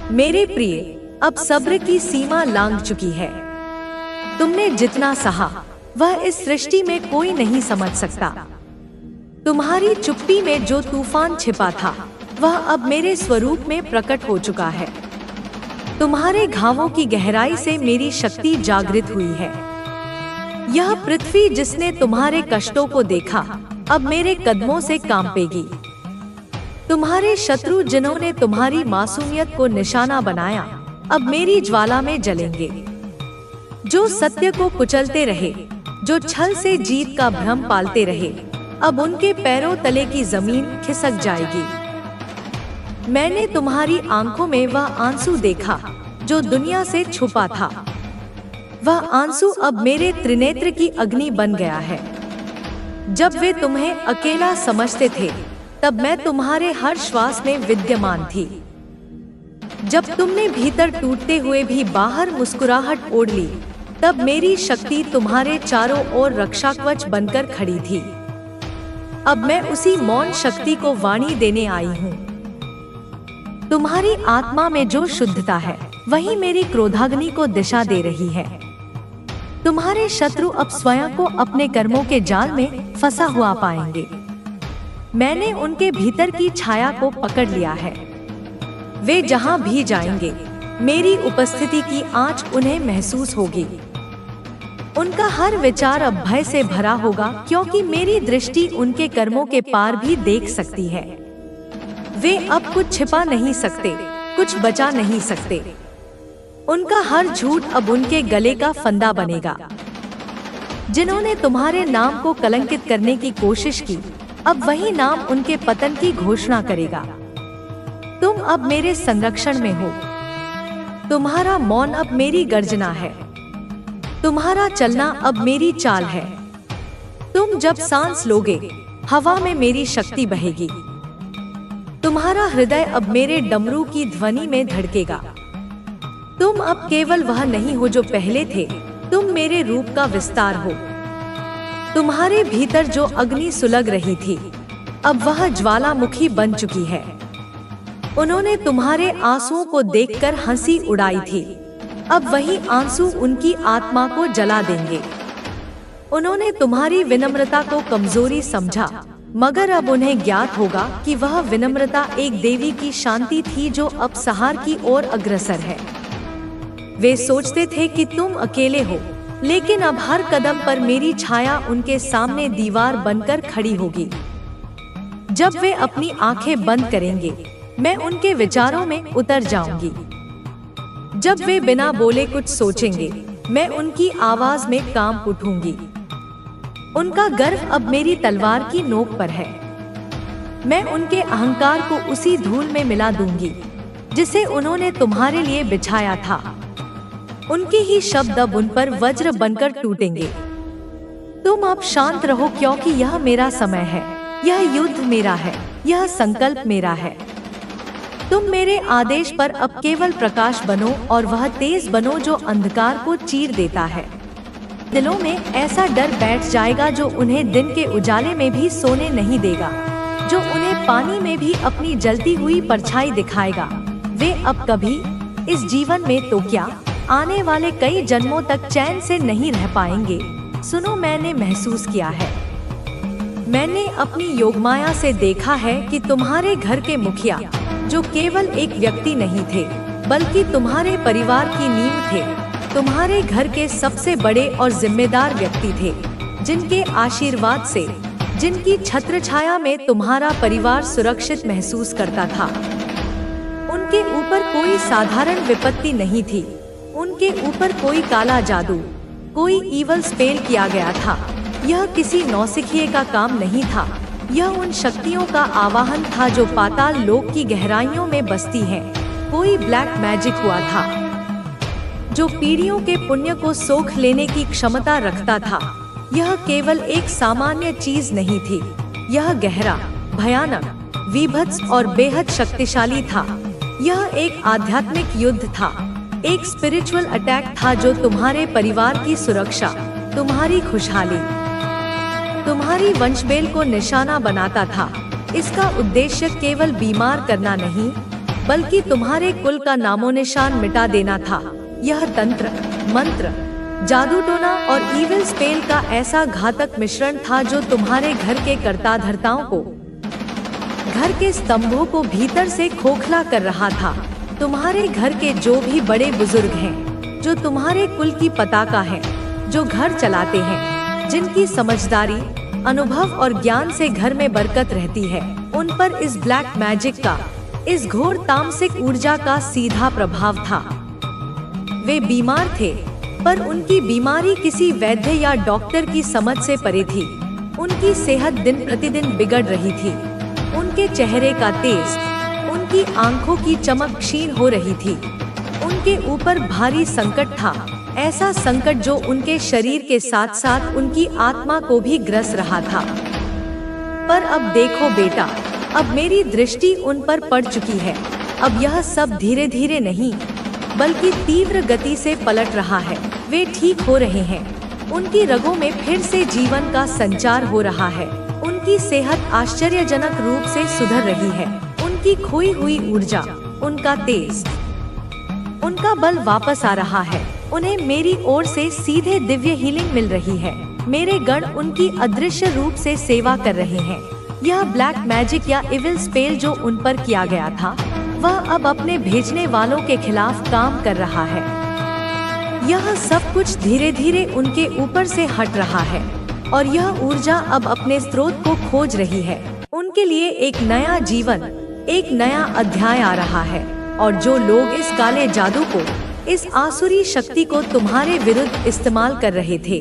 मेरे प्रिय, अब सब्र की सीमा लांघ चुकी है। तुमने जितना सहा वह इस सृष्टि में कोई नहीं समझ सकता। तुम्हारी चुप्पी में जो तूफान छिपा था वह अब मेरे स्वरूप में प्रकट हो चुका है। तुम्हारे घावों की गहराई से मेरी शक्ति जागृत हुई है। यह पृथ्वी जिसने तुम्हारे कष्टों को देखा अब मेरे कदमों से कांपेगी। तुम्हारे शत्रु जिन्होंने तुम्हारी मासूमियत को निशाना बनाया अब मेरी ज्वाला में जलेंगे। जो सत्य को कुचलते रहे, जो छल से जीत का भ्रम पालते रहे, अब उनके पैरों तले की जमीन खिसक जाएगी। मैंने तुम्हारी आंखों में वह आंसू देखा जो दुनिया से छुपा था। वह आंसू अब मेरे त्रिनेत्र की अग्नि बन गया है। जब वे तुम्हें अकेला समझते थे तब मैं तुम्हारे हर श्वास में विद्यमान थी। जब तुमने भीतर टूटते हुए भी बाहर मुस्कुराहट ओढ़ ली तब मेरी शक्ति तुम्हारे चारों ओर रक्षाकवच बनकर खड़ी थी। अब मैं उसी मौन शक्ति को वाणी देने आई हूँ। तुम्हारी आत्मा में जो शुद्धता है वही मेरी क्रोधाग्नि को दिशा दे रही है। तुम्हारे शत्रु अब स्वयं को अपने कर्मों के जाल में फंसा हुआ पाएंगे। मैंने उनके भीतर की छाया को पकड़ लिया है। वे जहां भी जाएंगे मेरी उपस्थिति की आंच उन्हें महसूस होगी। उनका हर विचार अब भय से भरा होगा, क्योंकि मेरी दृष्टि उनके कर्मों के पार भी देख सकती है। वे अब कुछ छिपा नहीं सकते, कुछ बचा नहीं सकते। उनका हर झूठ अब उनके गले का फंदा बनेगा। जिन्होंने तुम्हारे नाम को कलंकित करने की कोशिश की अब वही नाम उनके पतन की घोषणा करेगा। तुम अब मेरे संरक्षण में हो। तुम्हारा मौन अब मेरी गर्जना है। तुम्हारा चलना अब मेरी चाल है। तुम जब सांस लोगे हवा में मेरी शक्ति बहेगी। तुम्हारा हृदय अब मेरे डमरू की ध्वनि में धड़केगा। तुम अब केवल वह नहीं हो जो पहले थे, तुम मेरे रूप का विस्तार हो। तुम्हारे भीतर जो अग्नि सुलग रही थी अब वह ज्वालामुखी बन चुकी है। उन्होंने तुम्हारे आंसुओं को देखकर हंसी उड़ाई थी, अब वही आंसू उनकी आत्मा को जला देंगे। उन्होंने तुम्हारी विनम्रता को कमजोरी समझा, मगर अब उन्हें ज्ञात होगा कि वह विनम्रता एक देवी की शांति थी जो अब सहार की ओर अग्रसर है। वे सोचते थे कि तुम अकेले हो, लेकिन अब हर कदम पर मेरी छाया उनके सामने दीवार बनकर खड़ी होगी। जब वे अपनी आंखें बंद करेंगे मैं उनके विचारों में उतर जाऊंगी। जब वे बिना बोले कुछ सोचेंगे मैं उनकी आवाज में कांप उठूंगी। उनका गर्व अब मेरी तलवार की नोक पर है। मैं उनके अहंकार को उसी धूल में मिला दूंगी जिसे उन्होंने तुम्हारे लिए बिछाया था। उनके ही शब्द अब उन पर वज्र बनकर टूटेंगे। तुम अब शांत रहो, क्योंकि यह मेरा समय है, यह युद्ध मेरा है, यह संकल्प मेरा है। तुम मेरे आदेश पर अब केवल प्रकाश बनो और वह तेज बनो जो अंधकार को चीर देता है। दिलों में ऐसा डर बैठ जाएगा जो उन्हें दिन के उजाले में भी सोने नहीं देगा, जो उन्हें पानी में भी अपनी जलती हुई परछाई दिखाएगा। वे अब कभी इस जीवन में तो क्या आने वाले कई जन्मों तक चैन से नहीं रह पाएंगे। सुनो, मैंने महसूस किया है, मैंने अपनी योगमाया से देखा है कि तुम्हारे घर के मुखिया जो केवल एक व्यक्ति नहीं थे बल्कि तुम्हारे परिवार की नींव थे, तुम्हारे घर के सबसे बड़े और जिम्मेदार व्यक्ति थे, जिनके आशीर्वाद से, जिनकी छत्रछाया में तुम्हारा परिवार सुरक्षित महसूस करता था। उनके ऊपर कोई साधारण विपत्ति नहीं थी, उनके ऊपर कोई काला जादू, कोई ईवल स्पेल किया गया था। यह किसी नौसिखिए का काम नहीं था, यह उन शक्तियों का आवाहन था जो पाताल लोक की गहराइयों में बसती हैं। कोई ब्लैक मैजिक हुआ था जो पीढ़ियों के पुण्य को सोख लेने की क्षमता रखता था। यह केवल एक सामान्य चीज नहीं थी, यह गहरा, भयानक, विभत्स और बेहद शक्तिशाली था। यह एक आध्यात्मिक युद्ध था, एक स्पिरिचुअल अटैक था जो तुम्हारे परिवार की सुरक्षा, तुम्हारी खुशहाली, तुम्हारी वंशबेल को निशाना बनाता था। इसका उद्देश्य केवल बीमार करना नहीं, बल्कि तुम्हारे कुल का नामो निशान मिटा देना था। यह तंत्र, मंत्र, जादू टोना और इविल स्पेल का ऐसा घातक मिश्रण था जो तुम्हारे घर के कर्ता धर्ताओं को, घर के स्तंभों को भीतर से खोखला कर रहा था। तुम्हारे घर के जो भी बड़े बुजुर्ग हैं, जो तुम्हारे कुल की पताका हैं, जो घर चलाते हैं, जिनकी समझदारी, अनुभव और ज्ञान से घर में बरकत रहती है, उन पर इस ब्लैक मैजिक का, इस घोर तामसिक ऊर्जा का सीधा प्रभाव था। वे बीमार थे, पर उनकी बीमारी किसी वैद्य या डॉक्टर की समझ से परे थी। उनकी सेहत दिन प्रतिदिन बिगड़ रही थी। उनके चेहरे का तेज, उनकी आंखों की चमक क्षीण हो रही थी। उनके ऊपर भारी संकट था, ऐसा संकट जो उनके शरीर के साथ साथ उनकी आत्मा को भी ग्रस रहा था। पर अब देखो बेटा, अब मेरी दृष्टि उन पर पड़ चुकी है। अब यह सब धीरे धीरे नहीं, बल्कि तीव्र गति से पलट रहा है। वे ठीक हो रहे हैं। उनकी रगों में फिर से जीवन का संचार हो रहा है। उनकी सेहत आश्चर्यजनक रूप से सुधर रही है। उनकी खोई हुई ऊर्जा, उनका तेज, उनका बल वापस आ रहा है। उन्हें मेरी ओर से सीधे दिव्य हीलिंग मिल रही है। मेरे गण उनकी अदृश्य रूप से सेवा कर रहे हैं। यह ब्लैक मैजिक या इविल स्पेल जो उन पर किया गया था, वह अब अपने भेजने वालों के खिलाफ काम कर रहा है। यह सब कुछ धीरे धीरे उनके ऊपर से हट रहा है और यह ऊर्जा अब अपने स्रोत को खोज रही है। उनके लिए एक नया जीवन, एक नया अध्याय आ रहा है। और जो लोग इस काले जादू को, इस आसुरी शक्ति को तुम्हारे विरुद्ध इस्तेमाल कर रहे थे,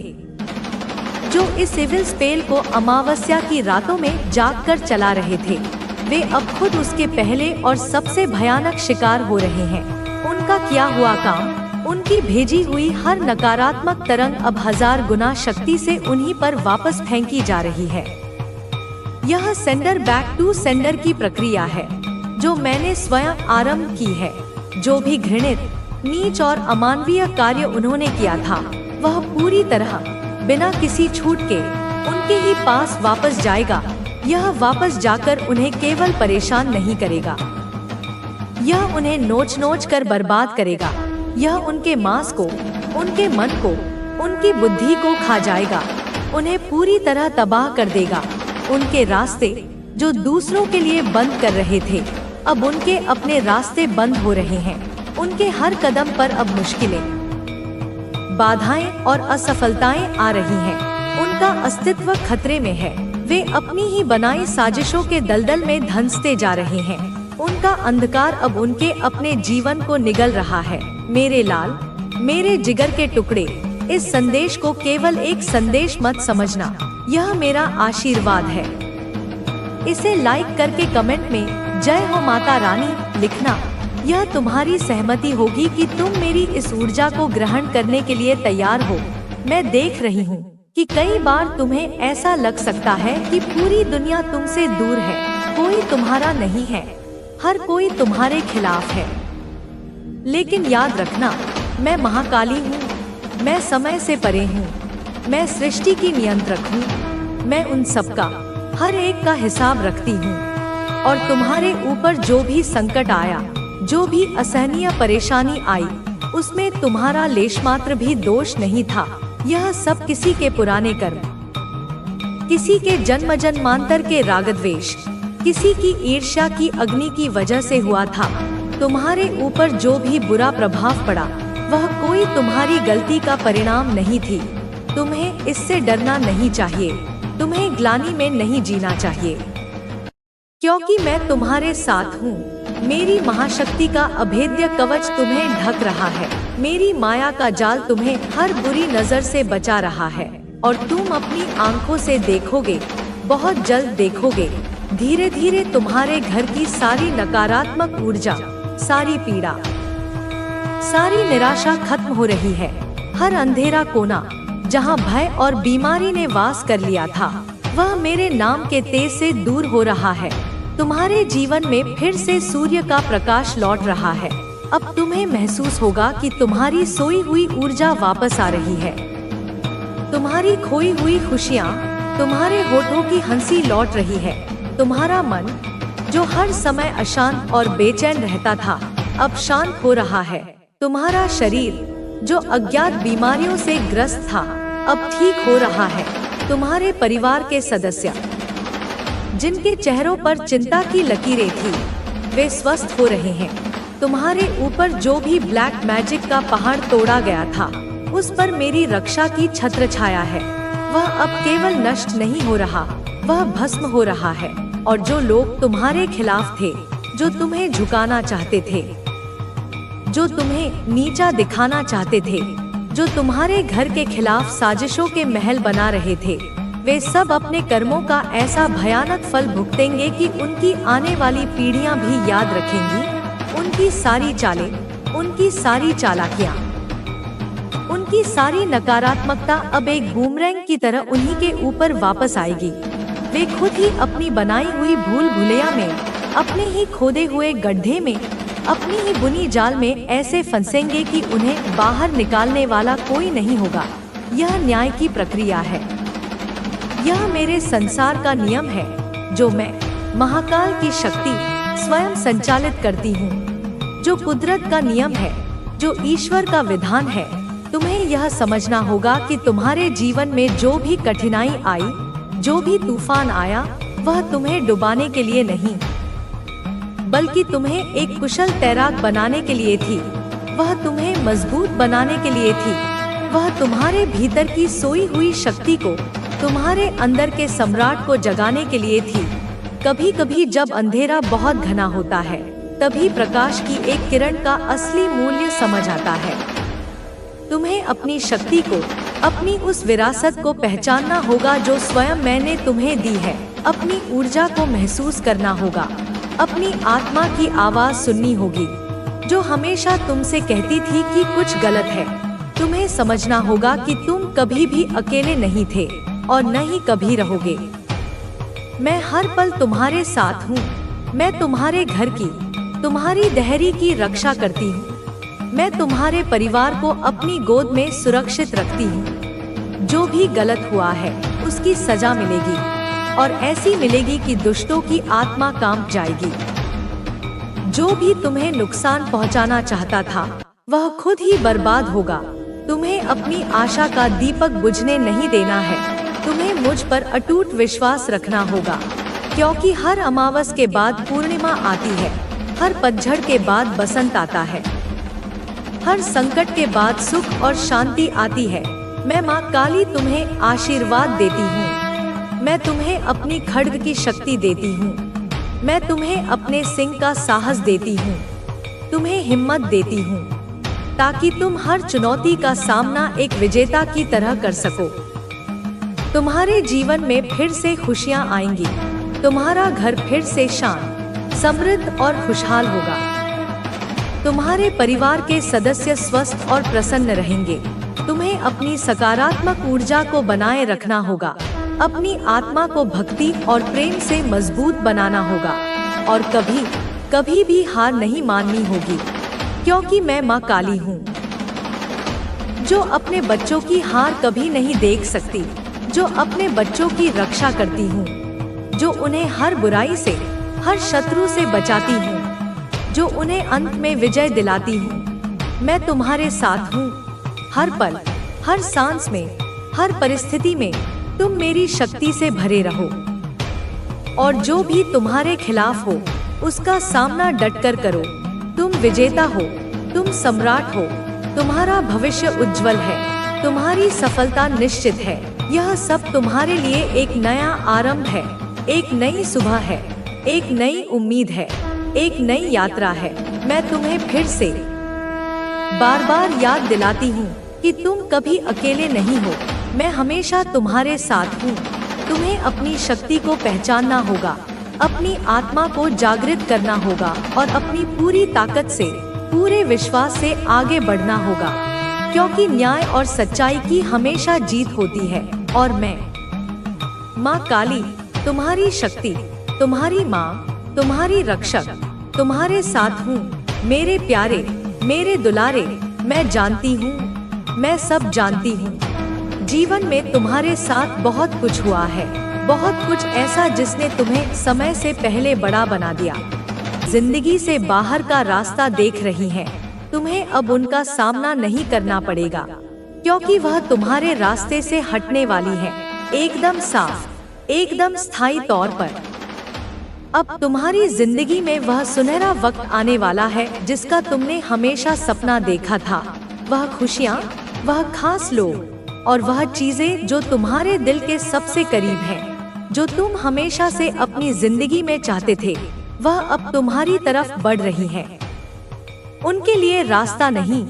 जो इस इविल स्पेल को अमावस्या की रातों में जागकर चला रहे थे, वे अब खुद उसके पहले और सबसे भयानक शिकार हो रहे हैं। उनका किया हुआ काम, उनकी भेजी हुई हर नकारात्मक तरंग अब 1000 गुना शक्ति से उन्हीं पर वापस फेंकी जा रही है। यह सेंडर बैक टू सेंडर की प्रक्रिया है जो मैंने स्वयं आरंभ की है। जो भी घृणित, नीच और अमानवीय कार्य उन्होंने किया था, वह पूरी तरह बिना किसी छूट के उनके ही पास वापस जाएगा। यह वापस जाकर उन्हें केवल परेशान नहीं करेगा, यह उन्हें नोच नोच कर बर्बाद करेगा। यह उनके मांस को, उनके मन को, उनकी बुद्धि को खा जाएगा, उन्हें पूरी तरह तबाह कर देगा। उनके रास्ते जो दूसरों के लिए बंद कर रहे थे, अब उनके अपने रास्ते बंद हो रहे हैं। उनके हर कदम पर अब मुश्किलें, बाधाएं और असफलताएं आ रही हैं। उनका अस्तित्व खतरे में है। वे अपनी ही बनाई साजिशों के दलदल में धंसते जा रहे हैं। उनका अंधकार अब उनके अपने जीवन को निगल रहा है। मेरे लाल, मेरे जिगर के टुकड़े, इस संदेश को केवल एक संदेश मत समझना, यह मेरा आशीर्वाद है। इसे लाइक करके कमेंट में जय हो माता रानी लिखना। यह तुम्हारी सहमति होगी कि तुम मेरी इस ऊर्जा को ग्रहण करने के लिए तैयार हो। मैं देख रही हूँ कि कई बार तुम्हें ऐसा लग सकता है कि पूरी दुनिया तुमसे दूर है, कोई तुम्हारा नहीं है, हर कोई तुम्हारे खिलाफ है। लेकिन याद रखना, मैं महाकाली हूँ, मैं समय से परे हूँ, मैं सृष्टि की नियंत्रक हूँ। मैं उन सबका, हर एक का हिसाब रखती हूँ। और तुम्हारे ऊपर जो भी संकट आया, जो भी असहनीय परेशानी आई, उसमें तुम्हारा लेशमात्र भी दोष नहीं था। यह सब किसी के पुराने कर्म, किसी के जन्म जन्मांतर के रागद्वेष, किसी की ईर्ष्या की अग्नि की वजह से हुआ था। तुम्हारे ऊपर जो भी बुरा प्रभाव पड़ा, वह कोई तुम्हारी गलती का परिणाम नहीं थी। तुम्हें इससे डरना नहीं चाहिए, तुम्हें ग्लानि में नहीं जीना चाहिए, क्योंकि मैं तुम्हारे साथ हूँ। मेरी महाशक्ति का अभेद्य कवच तुम्हें ढक रहा है। मेरी माया का जाल तुम्हें हर बुरी नजर से बचा रहा है। और तुम अपनी आंखों से देखोगे, बहुत जल्द देखोगे, धीरे धीरे तुम्हारे घर की सारी नकारात्मक ऊर्जा, सारी पीड़ा, सारी निराशा खत्म हो रही है। हर अंधेरा कोना जहाँ भय और बीमारी ने वास कर लिया था, वह मेरे नाम के तेज से दूर हो रहा है। तुम्हारे जीवन में फिर से सूर्य का प्रकाश लौट रहा है। अब तुम्हें महसूस होगा कि तुम्हारी सोई हुई ऊर्जा वापस आ रही है। तुम्हारी खोई हुई खुशियाँ, तुम्हारे होठों की हंसी लौट रही है। तुम्हारा मन जो हर समय अशांत और बेचैन रहता था, अब शांत हो रहा है। तुम्हारा शरीर जो अज्ञात बीमारियों से ग्रस्त था, अब ठीक हो रहा है। तुम्हारे परिवार के सदस्य जिनके चेहरों पर चिंता की लकीरें थी, वे स्वस्थ हो रहे हैं। तुम्हारे ऊपर जो भी ब्लैक मैजिक का पहाड़ तोड़ा गया था, उस पर मेरी रक्षा की छत्र छाया है। वह अब केवल नष्ट नहीं हो रहा, वह भस्म हो रहा है। और जो लोग तुम्हारे खिलाफ थे, जो तुम्हें झुकाना चाहते थे, जो तुम्हें नीचा दिखाना चाहते थे, जो तुम्हारे घर के खिलाफ साजिशों के महल बना रहे थे, वे सब अपने कर्मों का ऐसा भयानक फल भुगतेंगे कि उनकी आने वाली पीढ़ियां भी याद रखेंगी। उनकी सारी चालें, उनकी सारी चालाकियां, उनकी सारी नकारात्मकता अब एक बूमरैंग की तरह उन्हीं के ऊपर वापस आएगी। वे खुद ही अपनी बनाई हुई भूल भुलैया में, अपने ही खोदे हुए गड्ढे में, अपनी ही बुनी जाल में ऐसे फंसेंगे कि उन्हें बाहर निकालने वाला कोई नहीं होगा। यह न्याय की प्रक्रिया है। यह मेरे संसार का नियम है, जो मैं, महाकाल की शक्ति, स्वयं संचालित करती हूँ। जो कुदरत का नियम है, जो ईश्वर का विधान है। तुम्हें यह समझना होगा कि तुम्हारे जीवन में जो भी कठिनाई आई, जो भी तूफान आया, वह तुम्हें डुबाने के लिए नहीं, बल्कि तुम्हें एक कुशल तैराक बनाने के लिए थी। वह तुम्हें मजबूत बनाने के लिए थी। वह तुम्हारे भीतर की सोई हुई शक्ति को, तुम्हारे अंदर के सम्राट को जगाने के लिए थी। कभी कभी जब अंधेरा बहुत घना होता है, तभी प्रकाश की एक किरण का असली मूल्य समझ आता है। तुम्हें अपनी शक्ति को, अपनी उस विरासत को पहचानना होगा जो स्वयं मैंने तुम्हें दी है। अपनी ऊर्जा को महसूस करना होगा। अपनी आत्मा की आवाज सुननी होगी, जो हमेशा तुमसे कहती थी कि कुछ गलत है। तुम्हें समझना होगा कि तुम कभी भी अकेले नहीं थे और न ही कभी रहोगे। मैं हर पल तुम्हारे साथ हूँ। मैं तुम्हारे घर की, तुम्हारी दहरी की रक्षा करती हूँ। मैं तुम्हारे परिवार को अपनी गोद में सुरक्षित रखती हूँ। जो भी गलत हुआ है, उसकी सजा मिलेगी, और ऐसी मिलेगी कि दुष्टों की आत्मा कांप जाएगी। जो भी तुम्हें नुकसान पहुंचाना चाहता था, वह खुद ही बर्बाद होगा। तुम्हें अपनी आशा का दीपक बुझने नहीं देना है। तुम्हें मुझ पर अटूट विश्वास रखना होगा, क्योंकि हर अमावस के बाद पूर्णिमा आती है। हर पतझड़ के बाद बसंत आता है। हर संकट के बाद सुख और शांति आती है। मैं माँ काली तुम्हें आशीर्वाद देती हूँ। मैं तुम्हें अपनी खड्ग की शक्ति देती हूँ। मैं तुम्हें अपने सिंह का साहस देती हूँ। तुम्हें हिम्मत देती हूँ, ताकि तुम हर चुनौती का सामना एक विजेता की तरह कर सको। तुम्हारे जीवन में फिर से खुशियाँ आएंगी। तुम्हारा घर फिर से शांत, समृद्ध और खुशहाल होगा। तुम्हारे परिवार के सदस्य स्वस्थ और प्रसन्न रहेंगे। तुम्हें अपनी सकारात्मक ऊर्जा को बनाए रखना होगा। अपनी आत्मा को भक्ति और प्रेम से मजबूत बनाना होगा, और कभी कभी भी हार नहीं माननी होगी, क्योंकि मैं माँ काली हूँ, जो अपने बच्चों की हार कभी नहीं देख सकती, जो अपने बच्चों की रक्षा करती हूँ, जो उन्हें हर बुराई से, हर शत्रु से बचाती हूँ, जो उन्हें अंत में विजय दिलाती हूँ। मैं तुम्हारे साथ हूँ। हर पल, हर सांस में, हर परिस्थिति में तुम मेरी शक्ति से भरे रहो, और जो भी तुम्हारे खिलाफ हो, उसका सामना डटकर करो। तुम विजेता हो, तुम सम्राट हो। तुम्हारा भविष्य उज्जवल है। तुम्हारी सफलता निश्चित है। यह सब तुम्हारे लिए एक नया आरंभ है, एक नई सुबह है, एक नई उम्मीद है, एक नई यात्रा है। मैं तुम्हें फिर से बार बार याद दिलाती हूँ कि तुम कभी अकेले नहीं हो। मैं हमेशा तुम्हारे साथ हूँ। तुम्हें अपनी शक्ति को पहचानना होगा, अपनी आत्मा को जागृत करना होगा, और अपनी पूरी ताकत से, पूरे विश्वास से आगे बढ़ना होगा, क्योंकि न्याय और सच्चाई की हमेशा जीत होती है। और मैं, माँ काली, तुम्हारी शक्ति, तुम्हारी माँ, तुम्हारी रक्षक, तुम्हारे साथ हूँ। मेरे प्यारे, मेरे दुलारे, मैं जानती हूँ, मैं सब जानती हूँ। जीवन में तुम्हारे साथ बहुत कुछ हुआ है। बहुत कुछ ऐसा जिसने तुम्हें समय से पहले बड़ा बना दिया। जिंदगी से बाहर का रास्ता देख रही हैं, तुम्हें अब उनका सामना नहीं करना पड़ेगा, क्योंकि वह तुम्हारे रास्ते से हटने वाली है, एकदम साफ, एकदम स्थायी तौर पर। अब तुम्हारी जिंदगी में वह सुनहरा वक्त आने वाला है जिसका तुमने हमेशा सपना देखा था। वह खुशियाँ, वह खास लोग और वह चीजें जो तुम्हारे दिल के सबसे करीब हैं, जो तुम हमेशा से अपनी जिंदगी में चाहते थे, वह अब तुम्हारी तरफ बढ़ रही है। उनके लिए रास्ता नहीं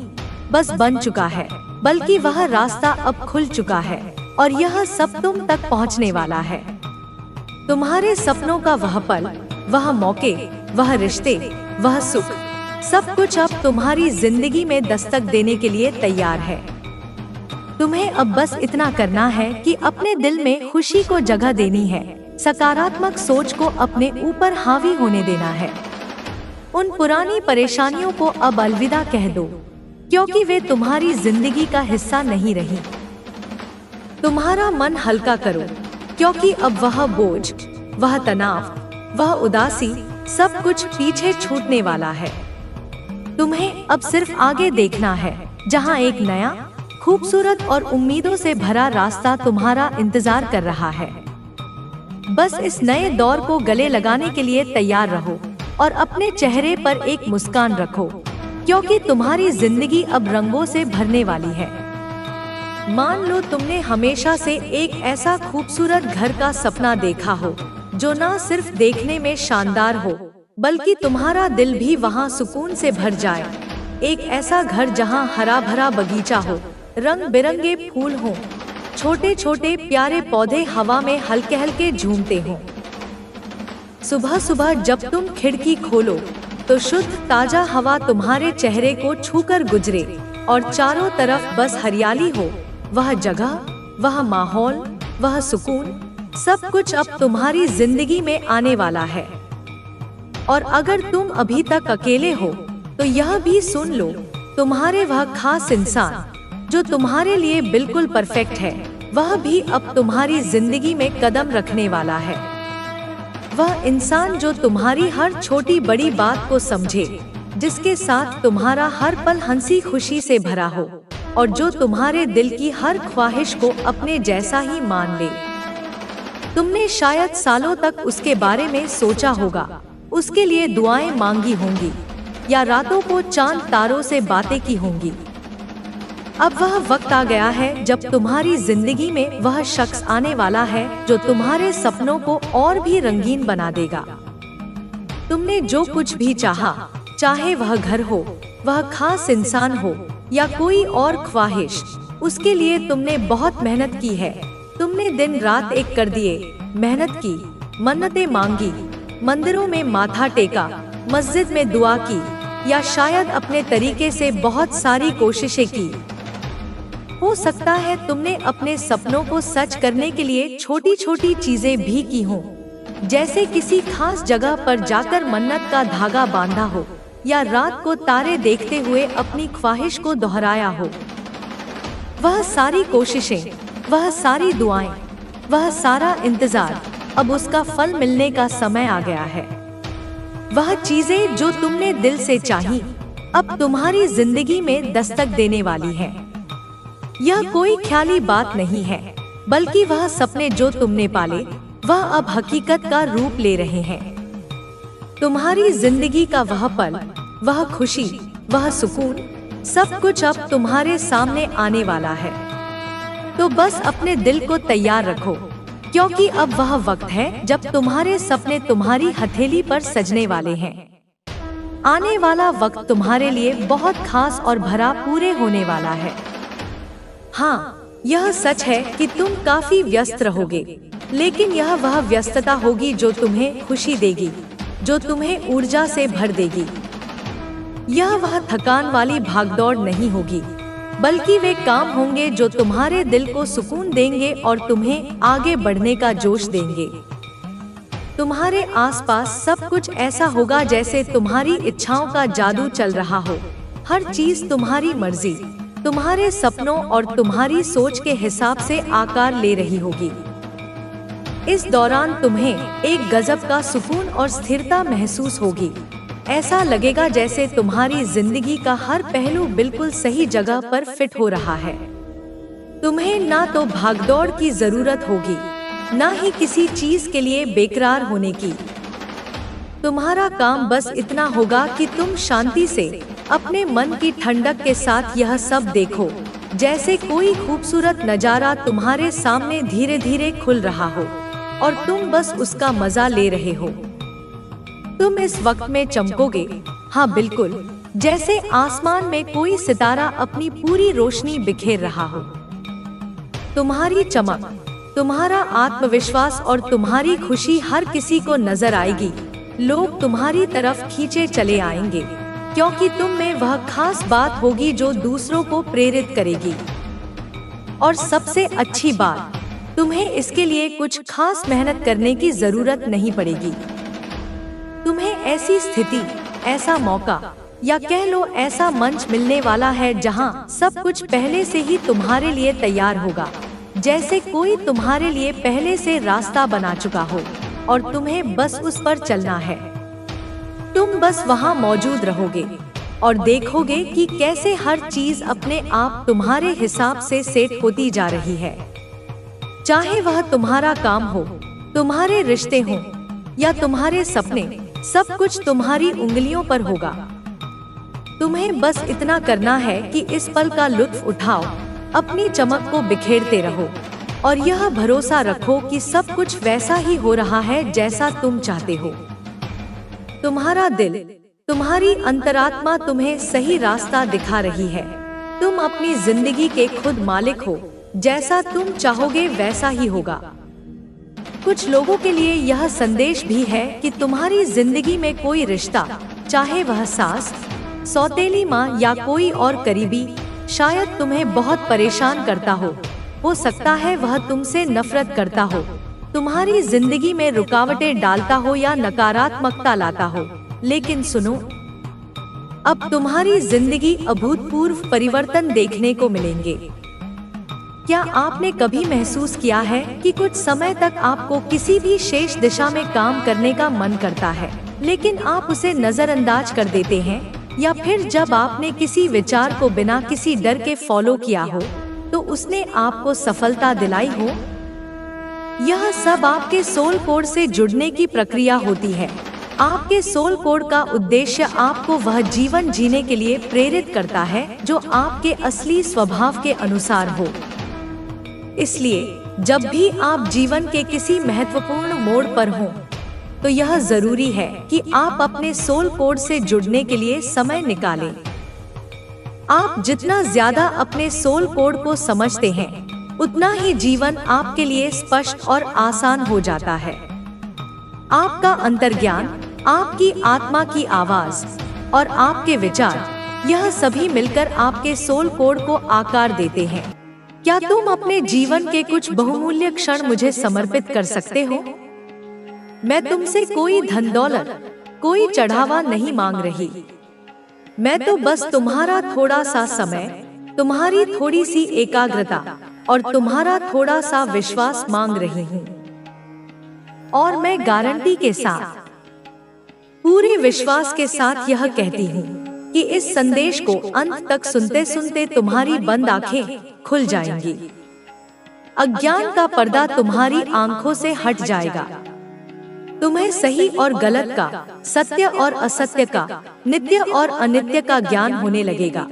बस बन चुका है, बल्कि वह रास्ता अब खुल चुका है और यह सब तुम तक पहुंचने वाला है। तुम्हारे सपनों का वह पल, वह मौके, वह रिश्ते, वह सुख, सब कुछ अब तुम्हारी जिंदगी में दस्तक देने के लिए तैयार है। तुम्हें अब बस इतना करना है कि अपने दिल में खुशी को जगह देनी है, सकारात्मक सोच को अपने ऊपर हावी होने देना है। उन पुरानी परेशानियों को अब अलविदा कह दो, क्योंकि वे तुम्हारी जिंदगी का हिस्सा नहीं रही। तुम्हारा मन हल्का करो, क्योंकि अब वह बोझ, वह तनाव, वह उदासी, सब कुछ पीछे छूटने वाला है। तुम्हें अब सिर्फ आगे देखना है, जहां एक नया, खूबसूरत और उम्मीदों से भरा रास्ता तुम्हारा इंतजार कर रहा है। बस इस नए दौर को गले लगाने के लिए तैयार रहो और अपने चेहरे पर एक मुस्कान रखो, क्योंकि तुम्हारी जिंदगी अब रंगों से भरने वाली है। मान लो तुमने हमेशा से एक ऐसा खूबसूरत घर का सपना देखा हो, जो ना सिर्फ देखने में शानदार हो, बल्कि तुम्हारा दिल भी वहाँ सुकून से भर जाए। एक ऐसा घर जहाँ हरा भरा बगीचा हो, रंग बिरंगे फूल हों, छोटे छोटे प्यारे पौधे हवा में हल्के हल्के झूमते हों। सुबह सुबह जब तुम खिड़की खोलो तो शुद्ध ताजा हवा तुम्हारे चेहरे को छूकर गुजरे और चारों तरफ बस हरियाली हो। वह जगह, वह माहौल, वह सुकून, सब कुछ अब तुम्हारी जिंदगी में आने वाला है। और अगर तुम अभी तक अकेले हो तो यह भी सुन लो, तुम्हारे वह खास इंसान जो तुम्हारे लिए बिल्कुल परफेक्ट है, वह भी अब तुम्हारी जिंदगी में कदम रखने वाला है। वह इंसान जो तुम्हारी हर छोटी बड़ी बात को समझे, जिसके साथ तुम्हारा हर पल हंसी खुशी से भरा हो और जो तुम्हारे दिल की हर ख्वाहिश को अपने जैसा ही मान ले। तुमने शायद सालों तक उसके बारे में सोचा होगा, उसके लिए दुआएं मांगी होंगी या रातों को चांद तारों से बातें की होंगी। अब वह वक्त आ गया है जब तुम्हारी जिंदगी में वह शख्स आने वाला है जो तुम्हारे सपनों को और भी रंगीन बना देगा। तुमने जो कुछ भी चाहा, चाहे वह घर हो, वह खास इंसान हो या कोई और ख्वाहिश, उसके लिए तुमने बहुत मेहनत की है। तुमने दिन रात एक कर दिए, मेहनत की, मन्नतें मांगी, मंदिरों में माथा टेका, मस्जिद में दुआ की या शायद अपने तरीके से बहुत सारी कोशिशें की। हो सकता है तुमने अपने सपनों को सच करने के लिए छोटी छोटी चीजें भी की हों, जैसे किसी खास जगह पर जाकर मन्नत का धागा बांधा हो या रात को तारे देखते हुए अपनी ख्वाहिश को दोहराया हो। वह सारी कोशिशें, वह सारी दुआएं, वह सारा इंतजार, अब उसका फल मिलने का समय आ गया है। वह चीजें जो तुमने दिल से चाही, अब तुम्हारी जिंदगी में दस्तक देने वाली है। यह कोई ख्याली बात नहीं है, बल्कि वह सपने जो तुमने पाले, वह अब हकीकत का रूप ले रहे हैं। तुम्हारी जिंदगी का वह पल, वह खुशी, वह सुकून, सब कुछ अब तुम्हारे सामने आने वाला है। तो बस अपने दिल को तैयार रखो, क्योंकि अब वह वक्त है जब तुम्हारे सपने तुम्हारी हथेली पर सजने वाले हैं। आने वाला वक्त तुम्हारे लिए बहुत खास और भरा पूरे होने वाला है। हाँ, यह सच है कि तुम काफी व्यस्त रहोगे, लेकिन यह वह व्यस्तता होगी जो तुम्हें खुशी देगी, जो तुम्हें ऊर्जा से भर देगी। यह वह थकान वाली भागदौड़ नहीं होगी, बल्कि वे काम होंगे जो तुम्हारे दिल को सुकून देंगे और तुम्हें आगे बढ़ने का जोश देंगे। तुम्हारे आसपास सब कुछ ऐसा होगा जैसे तुम्हारी इच्छाओं का जादू चल रहा हो। हर चीज तुम्हारी मर्जी, तुम्हारे सपनों और तुम्हारी सोच के हिसाब से आकार ले रही होगी। इस दौरान तुम्हें एक गजब का सुकून और स्थिरता महसूस होगी। ऐसा लगेगा जैसे तुम्हारी जिंदगी का हर पहलू बिल्कुल सही जगह पर फिट हो रहा है। तुम्हें ना तो भागदौड़ की जरूरत होगी, ना ही किसी चीज के लिए बेकरार होने की। तुम्हारा काम बस इतना होगा कि तुम शांति से अपने मन की ठंडक के साथ यह सब देखो, जैसे कोई खूबसूरत नजारा तुम्हारे सामने धीरे धीरे खुल रहा हो और तुम बस उसका मजा ले रहे हो। तुम इस वक्त में चमकोगे, हाँ बिल्कुल, जैसे आसमान में कोई सितारा अपनी पूरी रोशनी बिखेर रहा हो। तुम्हारी चमक, तुम्हारा आत्मविश्वास और तुम्हारी खुशी हर किसी को नजर आएगी। लोग तुम्हारी तरफ खींचे चले आएंगे, क्योंकि तुम में वह खास बात होगी जो दूसरों को प्रेरित करेगी। और सबसे अच्छी बात, तुम्हें इसके लिए कुछ खास मेहनत करने की जरूरत नहीं पड़ेगी। तुम्हें ऐसी स्थिति, ऐसा मौका, या कह लो ऐसा मंच मिलने वाला है जहां सब कुछ पहले से ही तुम्हारे लिए तैयार होगा, जैसे कोई तुम्हारे लिए पहले से रास्ता बना चुका हो और तुम्हें बस उस पर चलना है। तुम बस वहां मौजूद रहोगे और देखोगे कि कैसे हर चीज अपने आप तुम्हारे हिसाब से सेट होती जा रही है। चाहे वह तुम्हारा काम हो, तुम्हारे रिश्ते हों या तुम्हारे सपने, सब कुछ तुम्हारी उंगलियों पर होगा। तुम्हें बस इतना करना है कि इस पल का लुत्फ उठाओ, अपनी चमक को बिखेरते रहो और यह भरोसा रखो कि सब कुछ वैसा ही हो रहा है जैसा तुम चाहते हो। तुम्हारा दिल, तुम्हारी अंतरात्मा तुम्हें सही रास्ता दिखा रही है। तुम अपनी जिंदगी के खुद मालिक हो, जैसा तुम चाहोगे वैसा ही होगा। कुछ लोगों के लिए यह संदेश भी है कि तुम्हारी जिंदगी में कोई रिश्ता, चाहे वह सास, सौतेली माँ या कोई और करीबी, शायद तुम्हें बहुत परेशान करता हो सकता है वह तुमसे नफरत करता हो, तुम्हारी जिंदगी में रुकावटें डालता हो या नकारात्मकता लाता हो। लेकिन सुनो, अब तुम्हारी जिंदगी अभूतपूर्व परिवर्तन देखने को मिलेंगे। क्या आपने कभी महसूस किया है कि कुछ समय तक आपको किसी भी शेष दिशा में काम करने का मन करता है, लेकिन आप उसे नजरअंदाज कर देते हैं? या फिर जब आपने किसी विचार को बिना किसी डर के फॉलो किया हो तो उसने आपको सफलता दिलाई हो? यह सब आपके सोल कोड से जुड़ने की प्रक्रिया होती है। आपके सोल कोड का उद्देश्य आपको वह जीवन जीने के लिए प्रेरित करता है जो आपके असली स्वभाव के अनुसार हो। इसलिए जब भी आप जीवन के किसी महत्वपूर्ण मोड़ पर हों, तो यह जरूरी है कि आप अपने सोल कोड से जुड़ने के लिए समय निकालें। आप जितना ज्यादा अपने सोल कोड को समझते हैं, उतना ही जीवन आपके लिए स्पष्ट और आसान हो जाता है। आपका अंतर्ज्ञान, आपकी आत्मा की आवाज और आपके विचार, यह सभी मिलकर आपके सोल कोड को आकार देते हैं। क्या तुम अपने जीवन के कुछ बहुमूल्य क्षण मुझे समर्पित कर सकते हो? मैं तुमसे कोई धन दौलत, कोई चढ़ावा नहीं मांग रही। मैं तो बस तुम्हारा थोड़ा सा समय, तुम्हारी थोड़ी सी एकाग्रता और तुम्हारा थोड़ा सा विश्वास मांग रही हूँ। और मैं गारंटी के साथ, पूरे विश्वास के साथ यह कहती हूँ कि इस संदेश को अंत तक सुनते सुनते तुम्हारी बंद आंखें खुल जाएंगी। अज्ञान का पर्दा तुम्हारी आंखों से हट जाएगा। तुम्हें सही और गलत का, सत्य और असत्य का, नित्य और अनित्य का ज्ञान होने लगेगा।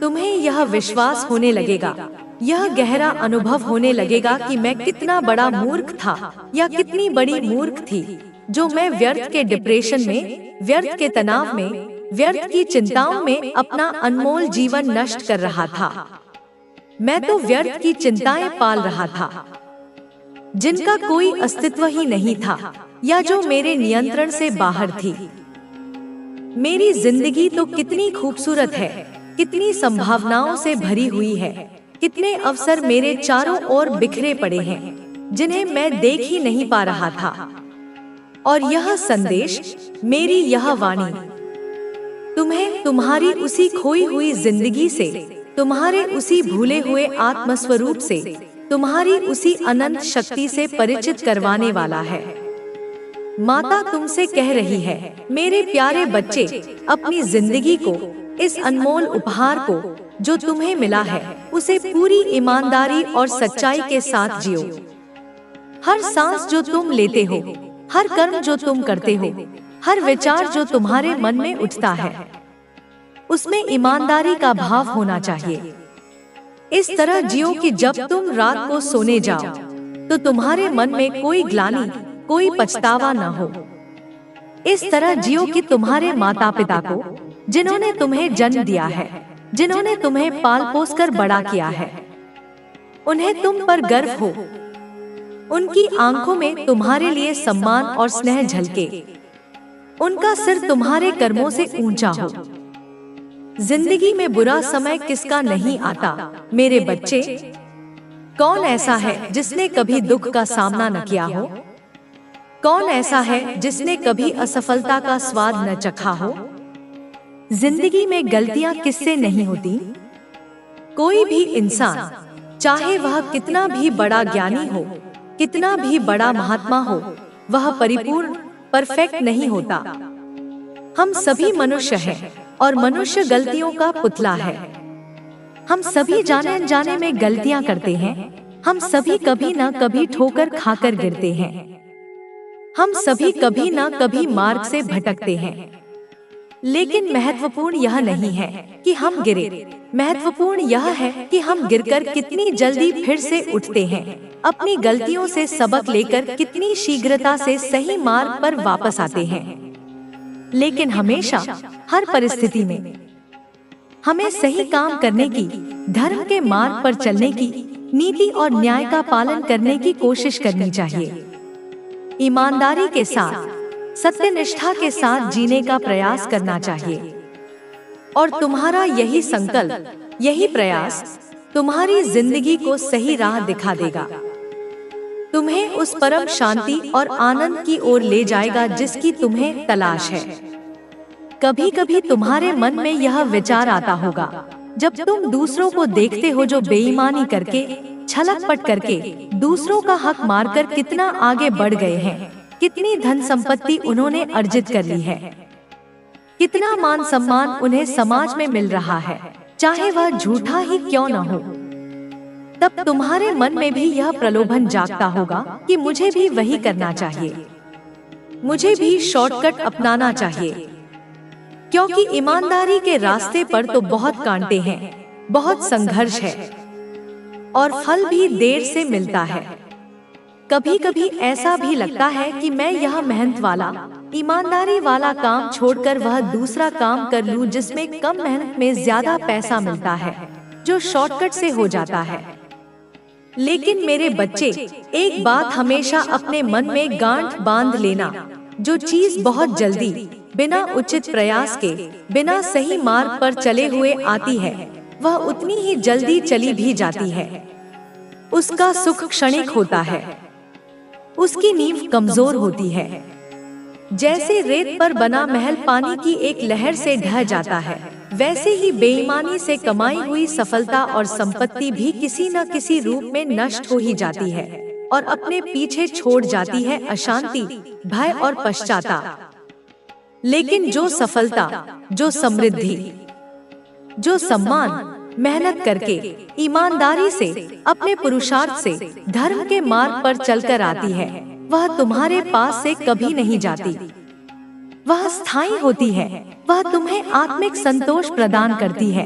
तुम्हें यह विश्वास होने लगेगा, यह गहरा अनुभव होने लगेगा कि मैं कितना बड़ा मूर्ख था या कितनी बड़ी मूर्ख थी, जो मैं व्यर्थ के डिप्रेशन में, व्यर्थ के तनाव में, व्यर्थ की चिंताओं में अपना अनमोल जीवन नष्ट कर रहा था। मैं तो व्यर्थ की चिंताएं पाल रहा था, जिनका कोई अस्तित्व ही नहीं था या जो मेरे नियंत्रण से बाहर थी। मेरी जिंदगी तो कितनी खूबसूरत है, कितनी संभावनाओं से भरी हुई है, कितने अवसर मेरे चारों ओर बिखरे पड़े हैं जिन्हें मैं देख ही नहीं पा रहा था। और यह संदेश, मेरी यह वाणी तुम्हें तुम्हारी उसी खोई हुई जिंदगी से, तुम्हारे उसी भूले हुए आत्मस्वरूप से, तुम्हारी उसी अनंत शक्ति से परिचित करवाने वाला है। माता तुमसे कह रही है, मेरे प्यारे बच्चे, अपनी जिंदगी को, इस अनमोल उपहार को जो तुम्हें मिला है, उसे पूरी ईमानदारी और सच्चाई के साथ जियो। हर सांस जो तुम लेते हो, हर कर्म जो तुम करते हो, हर विचार जो तुम्हारे मन में उठता है, उसमें ईमानदारी का भाव होना चाहिए। इस तरह जियो कि जब तुम रात को सोने जाओ तो तुम्हारे मन में कोई ग्लानि, कोई पछतावा न हो। इस तरह जियो कि तुम्हारे माता पिता को, जिन्होंने तुम्हें जन्म दिया है, जिन्होंने तुम्हें पाल पोस कर बड़ा किया है, उन्हें तुम पर गर्व हो। उनकी आंखों में तुम्हारे लिए सम्मान और स्नेह झलके, उनका सिर तुम्हारे कर्मों से ऊंचा हो। जिंदगी में बुरा समय किसका नहीं आता मेरे बच्चे? कौन ऐसा है जिसने कभी दुख का सामना न किया हो? कौन ऐसा है जिसने कभी असफलता का स्वाद न चखा हो? जिंदगी में गलतियां किससे नहीं होती? कोई भी इंसान, चाहे वह कितना भी बड़ा ज्ञानी हो, कितना भी बड़ा महात्मा हो, वह परिपूर्ण, परफेक्ट नहीं होता। हम सभी मनुष्य हैं और मनुष्य गलतियों का पुतला है। हम सभी जाने अनजाने में गलतियां करते हैं। हम सभी कभी न कभी ठोकर खाकर गिरते हैं। हम सभी कभी न कभी मार्ग से भटकते हैं। लेकिन महत्वपूर्ण यह नहीं है कि हम गिरे, महत्वपूर्ण यह है कि हम गिरकर कितनी जल्दी फिर से उठते हैं, अपनी गलतियों से सबक लेकर कितनी शीघ्रता से सही मार्ग पर वापस आते हैं। लेकिन हमेशा, हर परिस्थिति में हमें सही काम करने की, धर्म के मार्ग पर चलने की, नीति और न्याय का पालन करने की कोशिश करनी चाहिए। ईमानदारी के साथ, सत्यनिष्ठा के साथ जीने का प्रयास करना चाहिए। और तुम्हारा यही संकल्प, यही प्रयास तुम्हारी जिंदगी को सही राह दिखा देगा। तुम्हें उस परम शांति और आनंद की ओर ले जाएगा जिसकी तुम्हें तलाश है। कभी कभी तुम्हारे मन में यह विचार आता होगा, जब तुम दूसरों को देखते हो जो बेईमानी करके, छलकपट करके, दूसरों का हक मारकर कितना आगे बढ़ गए हैं, कितनी धन संपत्ति उन्होंने अर्जित कर ली है, कितना मान सम्मान उन्हें समाज में मिल रहा है, चाहे वह झूठा ही क्यों न हो। तब तुम्हारे मन में भी यह प्रलोभन जागता होगा कि मुझे भी वही करना चाहिए, मुझे भी शॉर्टकट अपनाना चाहिए, क्योंकि ईमानदारी के रास्ते पर तो बहुत कांटे हैं, बहुत संघर्ष है और फल भी देर से मिलता है। कभी कभी ऐसा भी लगता है कि मैं यह मेहनत वाला, ईमानदारी वाला काम छोड़कर वह दूसरा काम कर लूं जिसमें कम मेहनत में ज्यादा पैसा मिलता है, जो शॉर्टकट से हो जाता है। लेकिन मेरे बच्चे, एक बात हमेशा अपने मन में गांठ बांध लेना, जो चीज बहुत जल्दी, बिना उचित प्रयास के, बिना सही मार्ग पर चले हुए आती है, वह उतनी ही जल्दी चली भी जाती है। उसका सुख क्षणिक होता है, उसकी नींव कमजोर होती है। जैसे रेत पर बना महल पानी की एक लहर से ढह जाता है, वैसे ही बेईमानी से कमाई हुई सफलता और संपत्ति भी किसी न किसी रूप में नष्ट हो ही जाती है और अपने पीछे छोड़ जाती है अशांति, भय और पश्चाताप। लेकिन जो सफलता, जो समृद्धि, जो सम्मान मेहनत करके, ईमानदारी से, अपने पुरुषार्थ से, धर्म के मार्ग पर चलकर आती है, वह तुम्हारे पास से कभी नहीं जाती। वह स्थायी होती है, वह तुम्हें आत्मिक संतोष प्रदान करती है,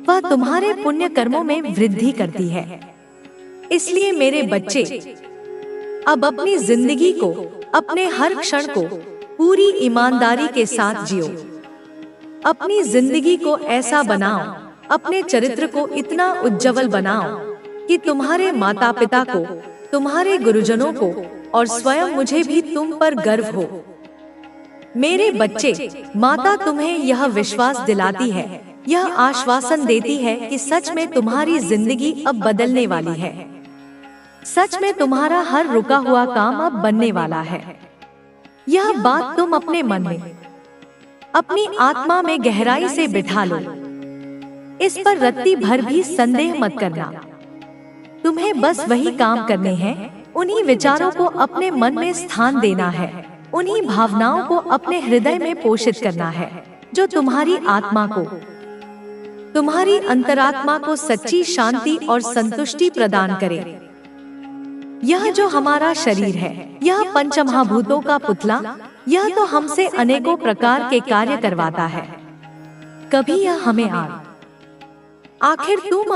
वह तुम्हारे पुण्य कर्मों में वृद्धि करती है। इसलिए मेरे बच्चे, अब अपनी जिंदगी को, अपने हर क्षण को पूरी ईमानदारी के साथ जियो। अपनी जिंदगी को ऐसा बनाओ, अपने चरित्र को इतना उज्जवल बनाओ कि तुम्हारे माता पिता को, तुम्हारे गुरुजनों को और स्वयं मुझे भी तुम पर गर्व हो। मेरे बच्चे, माता तुम्हें यह विश्वास दिलाती है, यह आश्वासन देती है कि सच में तुम्हारी जिंदगी अब बदलने वाली है। सच में तुम्हारा हर रुका हुआ काम अब बनने वाला है। यह बात तुम अपने मन में, अपनी आत्मा में गहराई से बिठा लो। इस पर रत्ती भर भी संदेह मत करना। तुम्हें बस वही काम करने हैं, उन्हीं विचारों को अपने मन में स्थान देना है, उन्हीं भावनाओं को अपने हृदय में पोषित करना है जो तुम्हारी आत्मा को, तुम्हारी अंतरात्मा को सच्ची शांति और संतुष्टि प्रदान करे। यह जो हमारा शरीर है, यह पंचमहाभूतों का पुतला, यह तो हमसे अनेकों प्रकार के कार्य करवाता है। कभी यह हमें आखिर तुम